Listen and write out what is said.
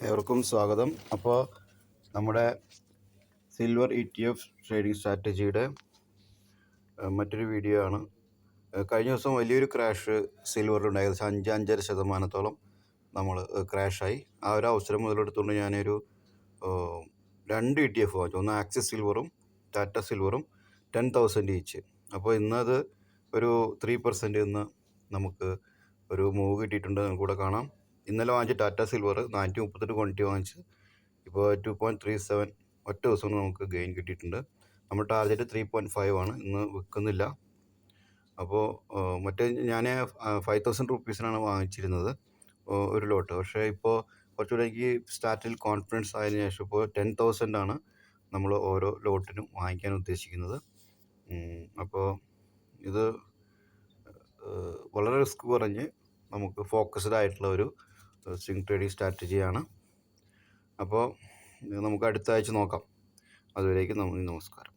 ഏവർക്കും സ്വാഗതം. അപ്പോൾ നമ്മുടെ സിൽവർ ETF ട്രേഡിംഗ് സ്ട്രാറ്റജിയുടെ മറ്റൊരു വീഡിയോ ആണ്. കഴിഞ്ഞ ദിവസം വലിയൊരു ക്രാഷ് സിൽവറിലുണ്ടായി. ഏകദേശം 5-5.5% നമ്മൾ ക്രാഷായി. ആ ഒരു അവസരം മുതലെടുത്തുകൊണ്ട് ഞാനൊരു 2 ETF വാങ്ങിച്ചു. ഒന്ന് ആക്സിസ് സിൽവറും ടാറ്റ സിൽവറും 10,000 ഈച്ച്. അപ്പോൾ ഇന്നത് ഒരു 3% ഇന്ന് നമുക്ക് ഒരു മൂവ് കിട്ടിയിട്ടുണ്ട്. നമുക്കിവിടെ കാണാം. ഇന്നലെ വാങ്ങിച്ച ടാറ്റ സിൽവർ 438 ക്വാണ്ടിറ്റി വാങ്ങിച്ച് ഇപ്പോൾ 2.37 ഒറ്റ ദിവസം കൊണ്ട് നമുക്ക് ഗെയിൻ കിട്ടിയിട്ടുണ്ട്. നമ്മൾ ടാർഗറ്റ് 3.5 ആണ്. ഇന്ന് വിൽക്കുന്നില്ല. അപ്പോൾ മറ്റേ ഞാൻ 5,000 റുപ്പീസിനാണ് വാങ്ങിച്ചിരുന്നത് ഒരു ലോട്ട്. പക്ഷേ ഇപ്പോൾ കുറച്ചുകൂടെ എനിക്ക് സ്റ്റാർട്ടിൽ കോൺഫിഡൻസ് ആയതിനു ശേഷം ഇപ്പോൾ 10,000 ആണ് നമ്മൾ ഓരോ ലോട്ടിനും വാങ്ങിക്കാൻ ഉദ്ദേശിക്കുന്നത്. അപ്പോൾ ഇത് വളരെ റിസ്ക് കുറഞ്ഞ് നമുക്ക് ഫോക്കസ്ഡ് ആയിട്ടുള്ള ഒരു സ്വിംഗ് ട്രേഡിംഗ് സ്ട്രാറ്റജിയാണ്. അപ്പോൾ നമുക്ക് അടുത്ത ആഴ്ച നോക്കാം. അതുവരേക്കും നന്ദി, നമസ്കാരം.